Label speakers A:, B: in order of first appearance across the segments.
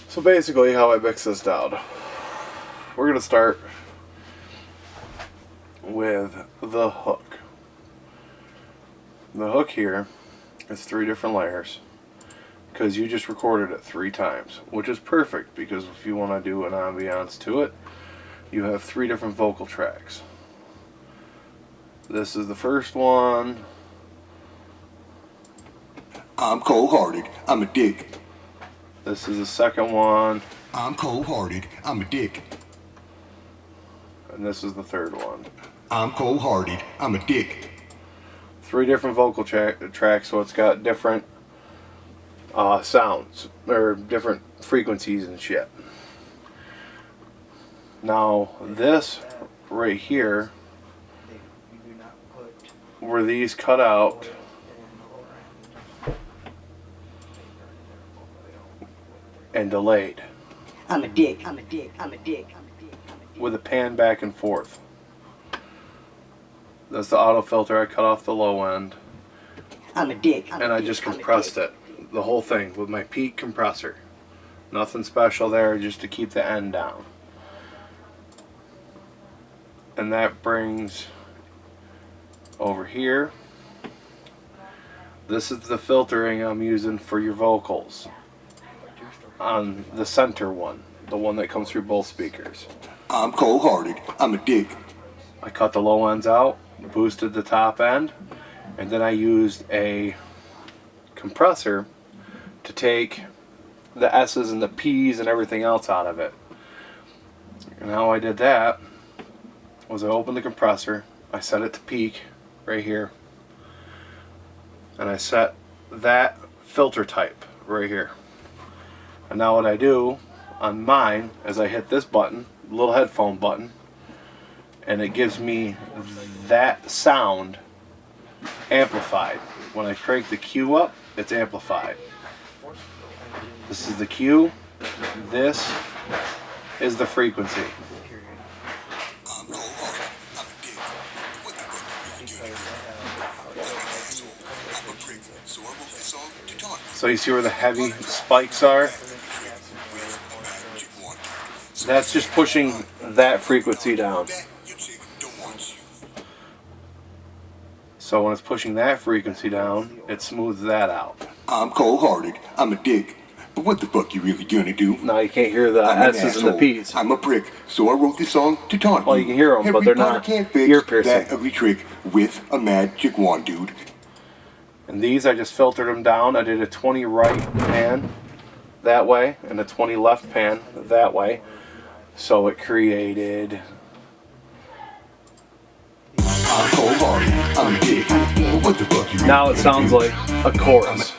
A: So basically how I mix this down. We're going to start with the hook. The hook here is 3 different layers because you just recorded it 3 times, which is perfect because if you want to do an ambiance to it, you have 3 different vocal tracks. This is the first one.
B: I'm cold-hearted, I'm a dick.
A: This is the second one.
B: I'm cold-hearted, I'm a dick.
A: And this is the third one.
B: I'm cold-hearted, I'm a dick.
A: 3 different vocal tracks, so it's got different sounds, or different frequencies and shit. Now, this right here, where these cut out, and delayed.
C: I'm a dick, I'm a dick, I'm a dick, I'm a dick, I'm a dick.
A: With a pan back and forth. That's the auto filter. I cut off the low end.
C: I'm a dick, I'm
A: and
C: a
A: I
C: dick,
A: just
C: I'm a
A: compressed
C: dick.
A: it. The whole thing with my peak compressor. Nothing special there, just to keep the end down. And that brings over here. This is the filtering I'm using for your vocals. On the center one, the one that comes through both speakers.
B: I'm cold-hearted, I'm a dick.
A: I cut the low ends out, boosted the top end, and then I used a compressor to take the S's and the P's and everything else out of it. And how I did that was I opened the compressor, I set it to peak right here, and I set that filter type right here. And now what I do on mine is I hit this button, little headphone button, and it gives me that sound amplified. When I crank the Q up, it's amplified. This is the Q. This is the frequency.
B: I'm cold-hearted, I'm a dick. What the fuck are you doing? I'm a prick, so I wrote this song to taunt you.
A: So you see where the heavy spikes are? That's just pushing that frequency down. So when it's pushing that frequency down, it smooths that out.
B: I'm cold-hearted, I'm a dick. But what the fuck you really gonna do?
A: Now you can't hear the
B: I'm an
A: S's and the
B: asshole.
A: P's.
B: I'm a prick, so I wrote this song to taunt
A: Well, you can hear 'em, but
B: Every
A: they're
B: part
A: not
B: can't fix
A: ear piercing.
B: that ugly trick with a magic wand, dude.
A: And these, I just filtered them down. I did a 20 right pan that way and a 20 left pan that way. So it created...
B: I'm cold-hearted, I'm a dick. But what the fuck you really
A: Now it
B: gonna
A: sounds
B: do?
A: like a chorus.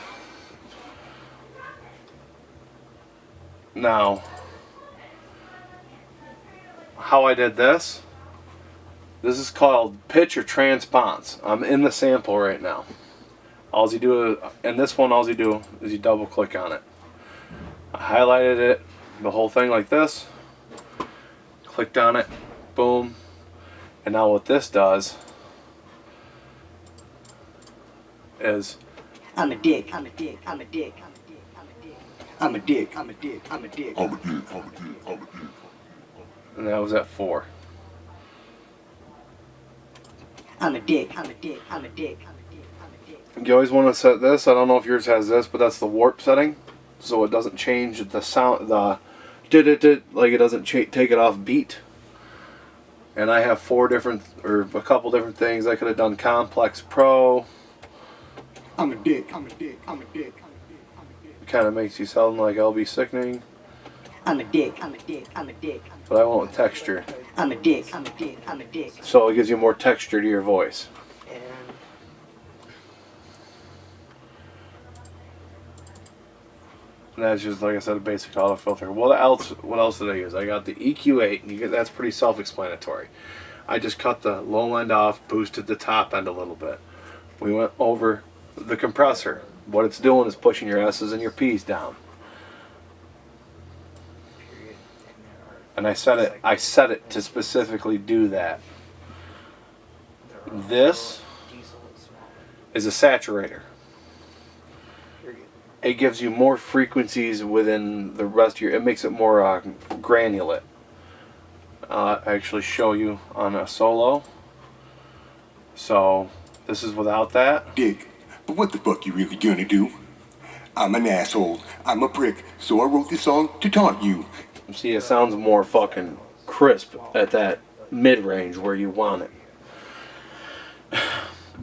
A: Now, how I did this is called pitch or transponse. I'm in the sample right now. All you do, in this one, all you do is you double click on it. I highlighted it, the whole thing like this, clicked on it, boom, and now what this does is
C: I'm a dick, I'm a dick, I'm a dick, I'm a dick, I'm a dick. I'm a dick, I'm a dick, I'm a dick.
A: and that was at 4.
C: I'm a dick, I'm a dick, I'm a dick, I'm a dick, I'm a dick.
A: You always want to set this. I don't know if yours has this, but that's the warp setting, so it doesn't change the sound. The like it doesn't take it off beat. And I have 4 different, or a couple different things. I could have done Complex Pro.
B: I'm a dick, I'm a dick, I'm a dick, I'm a dick, I'm a dick.
A: It kind of makes you sound like LB Sickening,
C: I'm a dick, I'm a dick, I'm a dick.
A: but I want texture.
C: I'm a dick, I'm a dick, I'm a dick.
A: So it gives you more texture to your voice. And that's just, like I said, a basic auto filter. What else did I use? I got the EQ8, and that's pretty self-explanatory. I just cut the low end off, boosted the top end a little bit. We went over the compressor. What it's doing is pushing your S's and your P's down. And I set it to specifically do that. This is a saturator. it gives you more frequencies within the rest of your. It makes it more granulate. I actually show you on a solo. So this is without that.
B: Dick, but what the fuck you really gonna do? I'm an asshole. I'm a prick. So I wrote this song to taunt you.
A: See, it sounds more fucking crisp at that mid-range where you want it.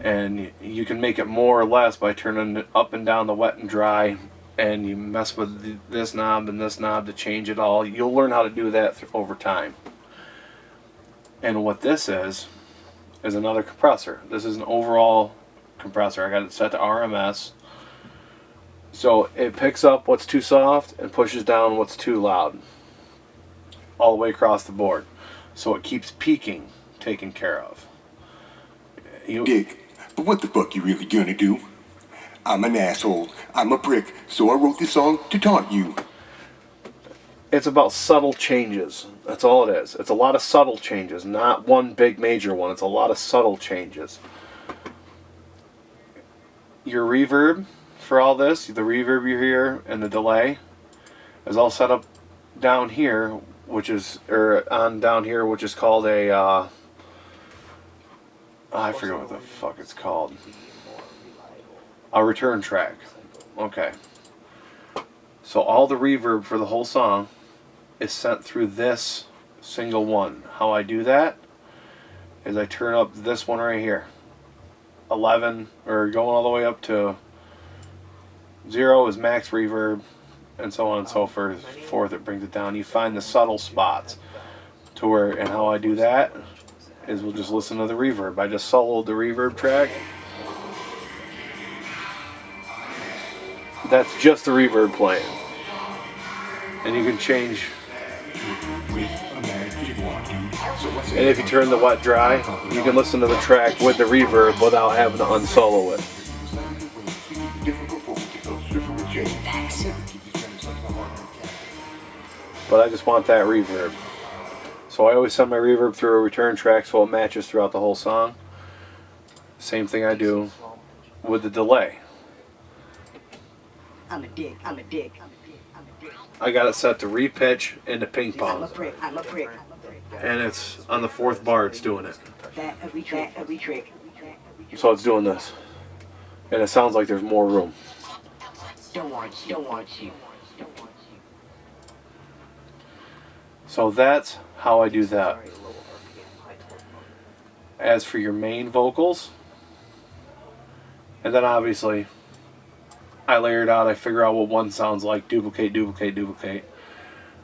A: And you can make it more or less by turning it up and down the wet and dry, and you mess with this knob and this knob to change it all. You'll learn how to do that over time. And what this is another compressor. This is an overall compressor. I got it set to RMS. So it picks up what's too soft and pushes down what's too loud. All the way across the board. So it keeps peaking taken care of.
B: Dick, but what the fuck you really gonna do? I'm an asshole. I'm a prick. So I wrote this song to taunt you.
A: It's about subtle changes. That's all it is. It's a lot of subtle changes, not one big major one. It's a lot of subtle changes. Your reverb for all this, the reverb you hear and the delay, is all set up down here, which is down here, which is called a I forget what the fuck it's called. A return track. Okay. So all the reverb for the whole song is sent through this single one. How I do that is I turn up this one right here. 11, or going all the way up to 0 is max reverb, and so on and so forth. It brings it down. You find the subtle spots to where, and how I do that is we'll just listen to the reverb. I just soloed the reverb track. That's just the reverb playing. And you can change. And if you turn the wet dry, you can listen to the track with the reverb without having to unsolo it. But I just want that reverb. So I always send my reverb through a return track so it matches throughout the whole song. Same thing I do with the delay.
C: I'm a dick. I'm a dick. I'm a dick. I'm a dick.
A: I got it set to repitch into ping
C: I'm a
A: pong.
C: prick. I'm a prick.
A: And it's on the 4th bar it's doing it.
C: That every trick. Every trick.
A: So it's doing this. And it sounds like there's more room.
C: Don't want you. Don't want you. Don't want you.
A: So that's how I do that. As for your main vocals, and then obviously I layer it out, I figure out what one sounds like, duplicate, duplicate, duplicate.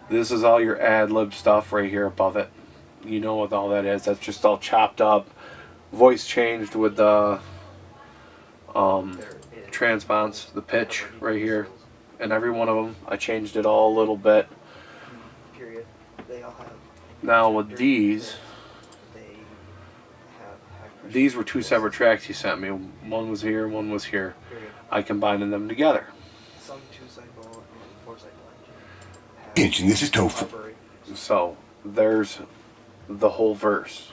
A: This is all your ad-lib stuff right here above it. You know what all that is. That's just all chopped up. Voice changed with the transponse, the pitch right here. And every one of them, I changed it all a little bit. Now with these were 2 separate tracks you sent me. One was here, one was here. I combined them together.
B: Attention, this is Tofu.
A: So there's the whole verse.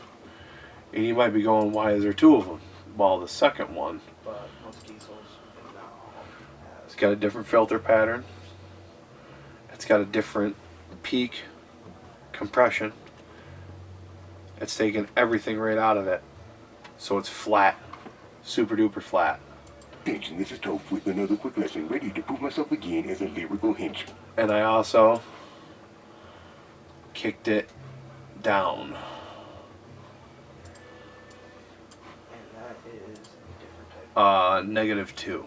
A: And you might be going, why is there 2 of them? Well, the second one, it's got a different filter pattern. It's got a different peak compression. It's taken everything right out of it. So it's flat. Super duper flat.
B: Attention, this is Tofu with another quick lesson, ready to prove myself again as a lyrical hench.
A: And I also kicked it down. -2.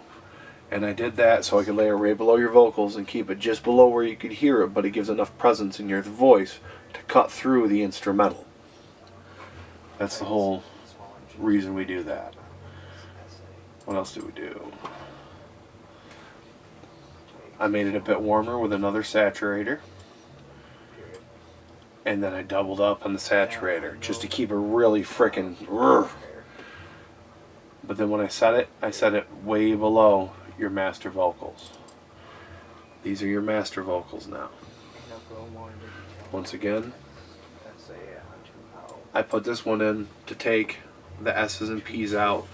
A: And I did that so I could lay it right below your vocals and keep it just below where you could hear it, but it gives enough presence in your voice to cut through the instrumental. That's the whole reason we do that. What else do we do? I made it a bit warmer with another saturator. And then I doubled up on the saturator just to keep it really frickin'. But then when I set it way below your master vocals. These are your master vocals now. Once again, I put this one in to take the S's and P's out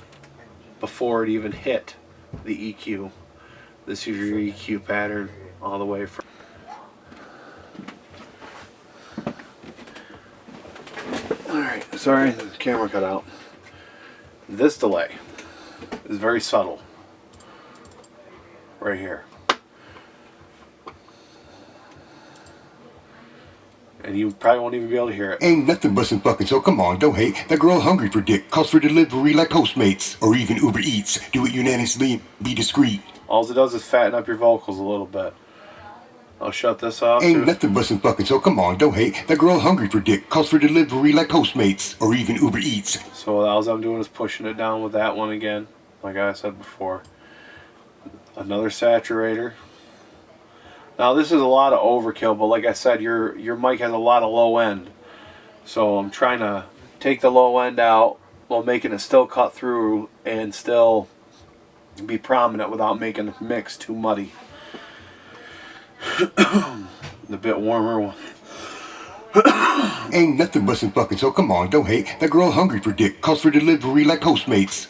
A: before it even hit the EQ. This is your EQ pattern all the way from. Alright, sorry, the camera cut out. This delay is very subtle. Right here. And you probably won't even be able to hear it.
B: Ain't nothing but some fucking, so come on, don't hate. That girl hungry for dick, calls for delivery like Postmates, or even Uber Eats. Do it unanimously, be discreet.
A: All it does is fatten up your vocals a little bit. I'll shut this off.
B: Ain't nothing but some fucking, so come on, don't hate. That girl hungry for dick, calls for delivery like Postmates, or even Uber Eats.
A: So all I'm doing is pushing it down with that one again, like I said before. Another saturator. Now this is a lot of overkill, but like I said, your mic has a lot of low end. So I'm trying to take the low end out while making it still cut through and still be prominent without making the mix too muddy. The bit warmer one.
B: Ain't nothing but some fucking, so come on, don't hate. That girl hungry for dick, calls for delivery like Postmates.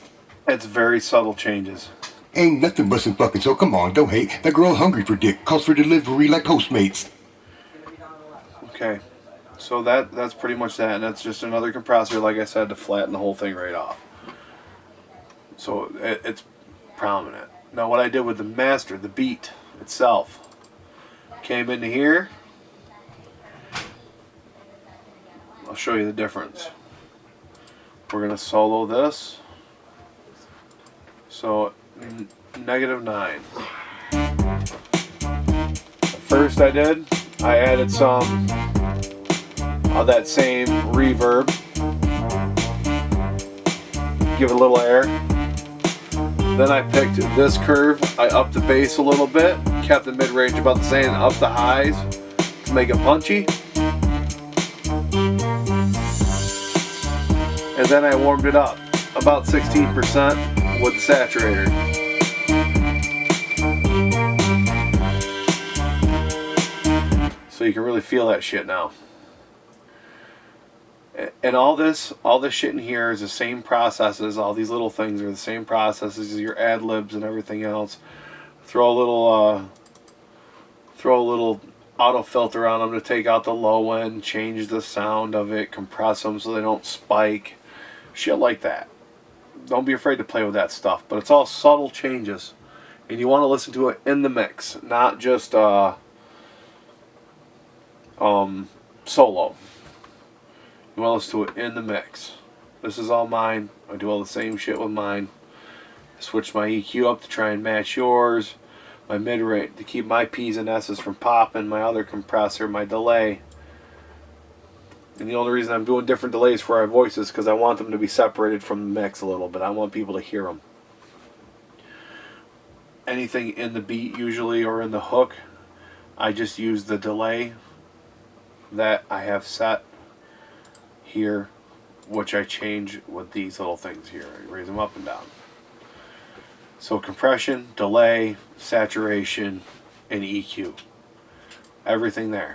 A: It's very subtle changes.
B: Ain't nothing but some fucking, so come on, don't hate. That girl hungry for dick, calls for delivery like Postmates.
A: Okay, so that's pretty much that, and that's just another compressor, like I said, to flatten the whole thing right off. So it's prominent. Now what I did with the master, the beat itself, came into here. I'll show you the difference. We're gonna solo this. So -9. First I added some of that same reverb. Give it a little air. Then I picked this curve. I upped the bass a little bit, kept the mid-range about the same, and upped the highs to make it punchy. And then I warmed it up about 16% with the saturator. So you can really feel that shit now. And all this shit in here is the same processes. All these little things are the same processes as your ad libs and everything else. Throw a little auto filter on them to take out the low end, change the sound of it, compress them so they don't spike. Shit like that. Don't be afraid to play with that stuff. But it's all subtle changes, and you want to listen to it in the mix, not just solo. You want to listen to it in the mix. This is all mine. I do all the same shit with mine. I switch my EQ up to try and match yours. My mid-range to keep my P's and S's from popping. My other compressor, my delay. And the only reason I'm doing different delays for our voices is because I want them to be separated from the mix a little bit. I want people to hear them. Anything in the beat usually or in the hook, I just use the delay that I have set here, which I change with these little things here. I raise them up and down. So compression, delay, saturation, and EQ. Everything there.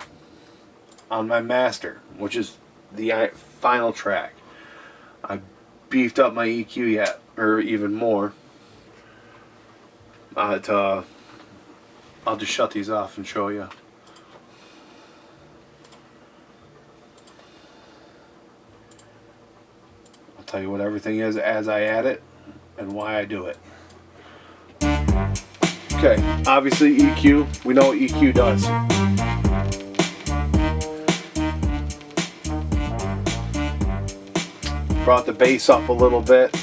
A: On my master, which is the final track, I beefed up my EQ yet, or even more. I'll just shut these off and show you. I'll tell you what everything is as I add it and why I do it. Okay, obviously EQ, we know what EQ does. Brought the bass up a little bit,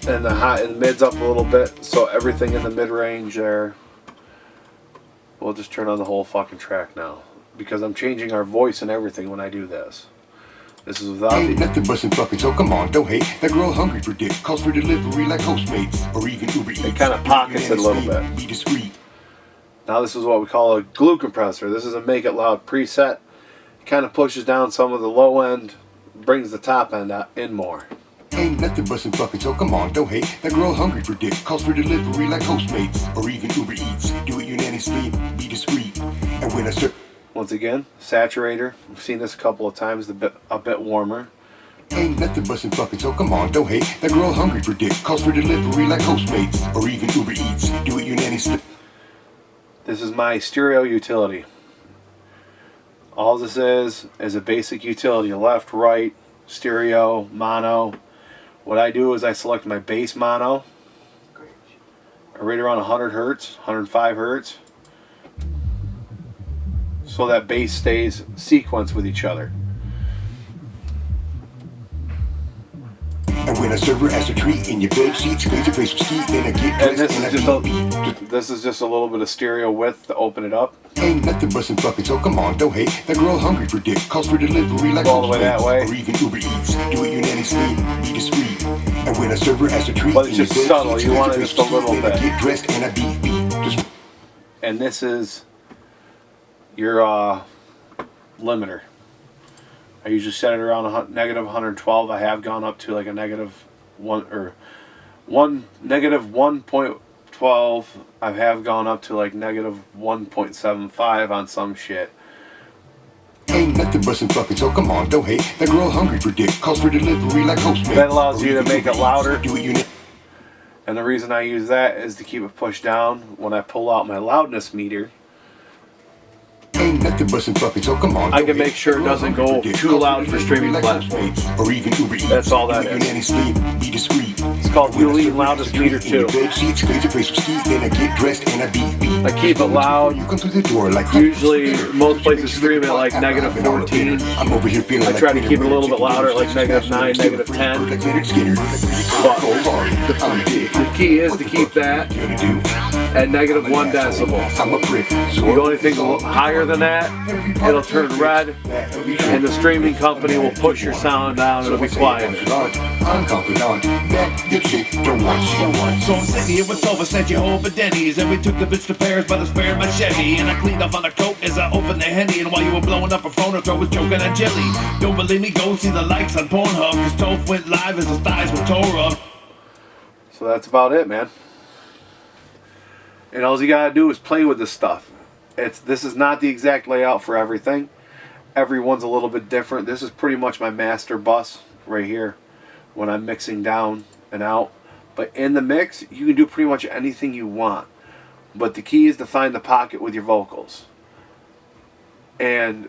A: and the high and the mids up a little bit, so everything in the mid-range there. We'll just turn on the whole fucking track now, because I'm changing our voice and everything when I do this. This is without
B: Ain't nothing but some fucking, so come on, don't hate. That girl hungry for dick, calls for delivery like Postmates, or even Uber Eats.
A: It kind of pockets it a little bit.
B: Be discreet.
A: Now this is what we call a glue compressor. This is a Make It Loud preset. It kind of pushes down some of the low end, brings the top end in more.
B: Ain't nothing but some fucking, so come on, don't hate. That girl hungry for dick, calls for delivery like Postmates, or even Uber Eats. Do it unanimously, be discreet. And when I start...
A: Once again, saturator. We've seen this a couple of times, a bit warmer.
B: Ain't nothing but some fucking, so come on, don't hate. That girl hungry for dick, calls for delivery like Postmates, or even Uber Eats. Do it unanimously.
A: This is my stereo utility. All this is a basic utility, left, right, stereo, mono. What I do is I select my bass mono, right around 100 hertz, 105 hertz, so that bass stays sequenced with each other.
B: And when a server has a treat in your bed sheets, clean your face with ski, then I get
A: And
B: dressed and
A: this is just a little bit of stereo width to open it up.
B: Ain't nothing but some fucking, so come on, don't hate. That girl hungry for dick, calls for delivery like
A: All the way that way.
B: or even Uber Eats. Do it unanimously, be discreet. And when a server has a treat,
A: But it's just subtle. You want it just a little bit.
B: Get dressed and I beat. Just.
A: And this is your limiter. I usually set it around negative 112. I have gone up to like a negative negative 1.12. I have gone up to like negative 1.75 on some shit.
B: Ain't nothing but some fucking, so come on, don't hate. That girl hungry for dick, calls for delivery like Postmates.
A: That allows you to make it louder.
B: Do it
A: And the reason I use that is to keep it pushed down when I pull out my loudness meter.
B: Ain't nothing but some fucking, so come on.
A: I can make sure it doesn't go too loud for streaming platforms.
B: Or even Uber Eats.
A: That's all that is.
B: Be discreet.
A: It's called Wheelie Loudness Meter 2. I keep it loud. Usually, most places stream at like negative 14. I try to keep it a little bit louder, like negative 9, negative 10. But the key is to keep that at negative 1 decibel. You go anything higher than that, it'll turn red, and the streaming company will push your sound down. It'll be quiet.
D: So I'm sitting here with Silver, sent you home for Denny's, and we took the bitch to Paris by the spare machete, and I cleaned off on the coat as I opened the Henny, and while you were blowing up her phone, her throat was choking on jelly. Don't believe me? Go see the likes on Pornhub, cause Toph went live as his thighs were tore up.
A: So that's about it, man. And all you gotta do is play with this stuff. This is not the exact layout for everything. Everyone's a little bit different. This is pretty much my master bus right here when I'm mixing down and out. But in the mix, you can do pretty much anything you want. But the key is to find the pocket with your vocals. And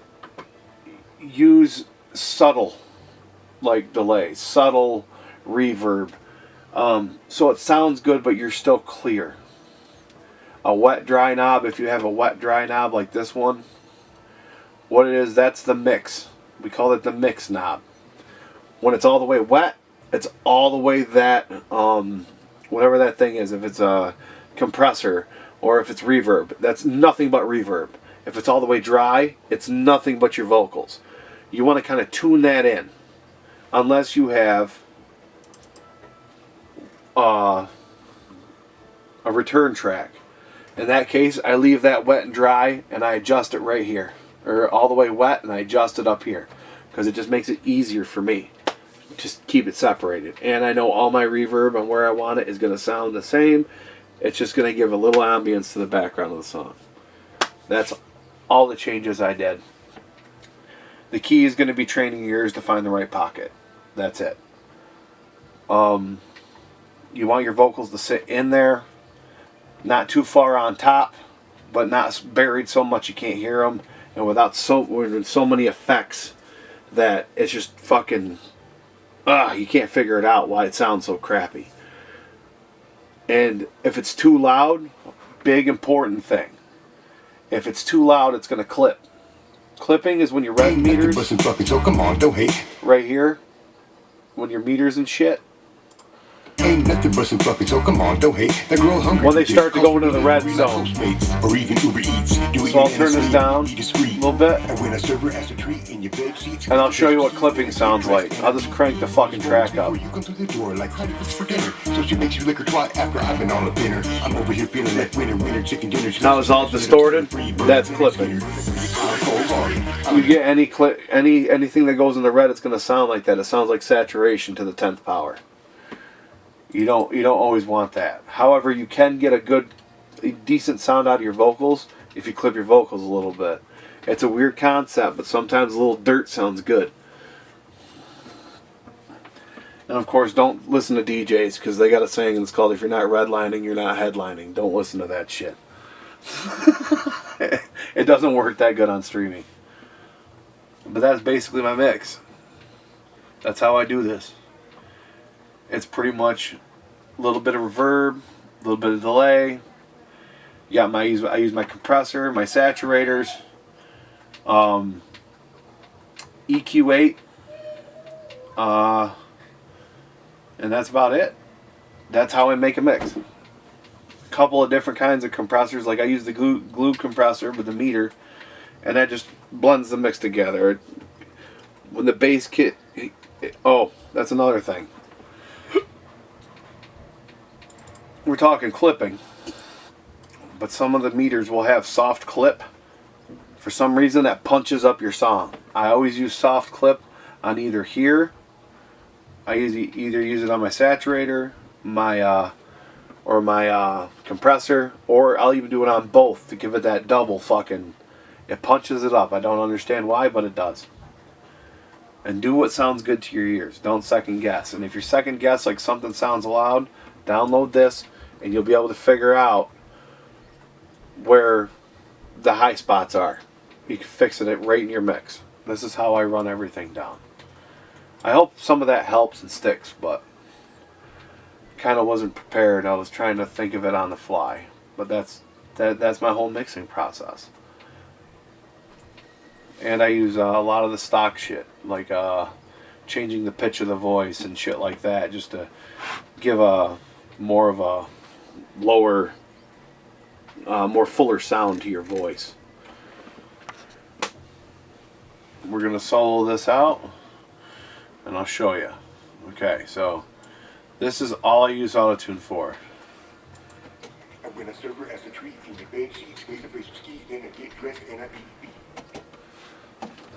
A: use subtle, like delay, subtle reverb. So it sounds good, but you're still clear. A wet dry knob, if you have a wet dry knob like this one, what it is, that's the mix. We call it the mix knob. When it's all the way wet, it's all the way that, whatever that thing is, if it's a compressor or if it's reverb, that's nothing but reverb. If it's all the way dry, it's nothing but your vocals. You want to kind of tune that in, unless you have a return track. In that case, I leave that wet and dry and I adjust it right here, or all the way wet and I adjust it up here, because it just makes it easier for me. Just keep it separated, and I know all my reverb and where I want it is going to sound the same. It's just going to give a little ambience to the background of the song. That's all the changes I did. The key is going to be training your ears to find the right pocket. That's it. You want your vocals to sit in there, not too far on top, but not buried so much you can't hear them, and without so many effects that it's just fucking, you can't figure it out why it sounds so crappy. And if it's too loud, big important thing. If it's too loud, it's going to clip. Clipping is when your red meters, right here, when your meters and shit,
B: Ain't nothing but some fucking, so come on, don't hate. That girl hungry.
A: when they start to go into the red zone.
B: Or even Uber Eats.
A: So I'll turn this down a little bit,
B: And when a server has a treat in your bed sheets,
A: and I'll show you what clipping sounds like. I'll just crank the fucking track up.
B: You come through the door like honey cooks for dinner. So she makes you lick her twat after I've been on the dinner. I'm over here feeling like winner, chicken dinner.
A: Now it's all distorted. That's clipping. You get anything that goes in the red, it's going to sound like that. It sounds like saturation to the 10th power. You don't always want that. However, you can get a decent sound out of your vocals if you clip your vocals a little bit. It's a weird concept, but sometimes a little dirt sounds good. And of course, don't listen to DJs because they got a saying that's called, if you're not redlining, you're not headlining. Don't listen to that shit. It doesn't work that good on streaming. But that's basically my mix. That's how I do this. It's pretty much a little bit of reverb, a little bit of delay. You got I use my compressor, my saturators, EQ8, and that's about it. That's how I make a mix. A couple of different kinds of compressors, like I use the glue compressor with the meter, and that just blends the mix together. When the bass kit, oh, that's another thing. We're talking clipping, but some of the meters will have soft clip. For some reason, that punches up your song. I always use soft clip on either here. I either use it on my saturator, my compressor, or I'll even do it on both to give it that double fucking. It punches it up. I don't understand why, but it does. And do what sounds good to your ears. Don't second guess. And if you're second guess like something sounds loud, download this, and you'll be able to figure out where the high spots are. You can fix it right in your mix. This is how I run everything down. I hope some of that helps and sticks, but kind of wasn't prepared. I was trying to think of it on the fly. But that's my whole mixing process. And I use a lot of the stock shit, like changing the pitch of the voice and shit like that, just to give a more of a lower, more fuller sound to your voice. We're going to solo this out, and I'll show you. Okay, so this is all I use Auto-Tune for.
B: And when a server has a treat in your bed sheets, squeeze the face of ski, then I get dressed and I beat.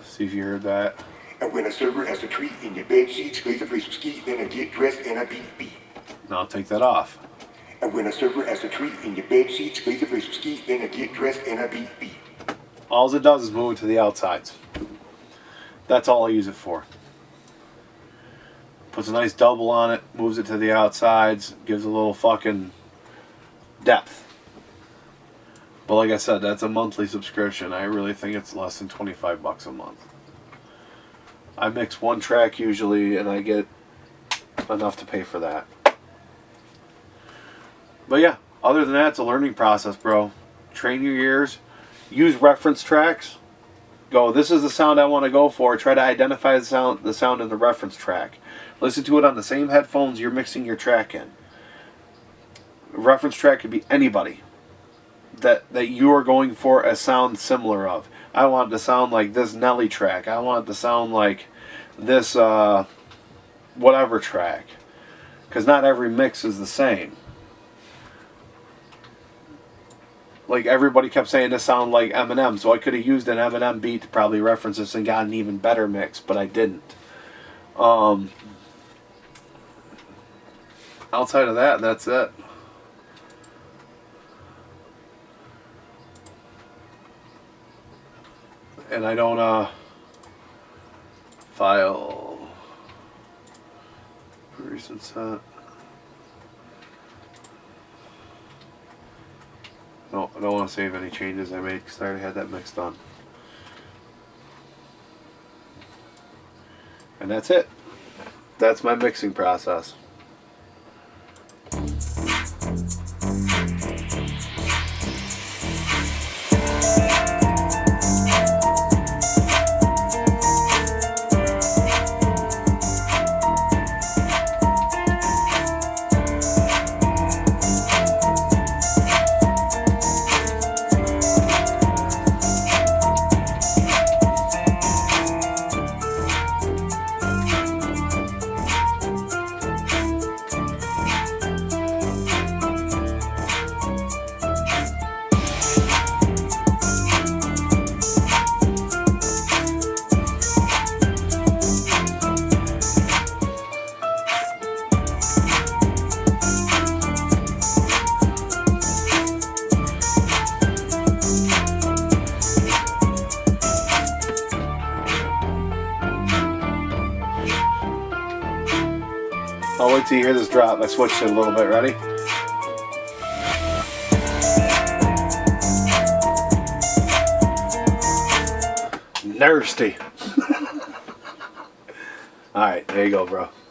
A: See if you heard that.
B: And when a server has a treat in your bed sheets, squeeze the face of ski, then I get dressed and I beat.
A: Now I'll take that off.
B: And when a server has a treat in your bed sheets, squeeze the face of ski, then I get dressed and I beat.
A: All it does is move it to the outsides. That's all I use it for. Puts a nice double on it, moves it to the outsides, gives a little fucking depth. But like I said, that's a monthly subscription. I really think it's less than $25 a month. I mix one track usually, and I get enough to pay for that. But yeah, other than that, it's a learning process, bro. Train your ears. Use reference tracks. Go, this is the sound I want to go for. Try to identify the sound in the reference track. Listen to it on the same headphones you're mixing your track in. A reference track could be anybody that you are going for a sound similar of. I want it to sound like this Nelly track. I want it to sound like this whatever track. Because not every mix is the same. Like everybody kept saying this sounded like Eminem, so I could have used an Eminem beat to probably reference this and got an even better mix, but I didn't. Outside of that, that's it. And I don't file recent set. No, I don't want to save any changes I made because I already had that mix done. And that's it. That's my mixing process. I'll wait till you hear this drop. I switched it a little bit. Ready? Nasty. Alright, there you go, bro.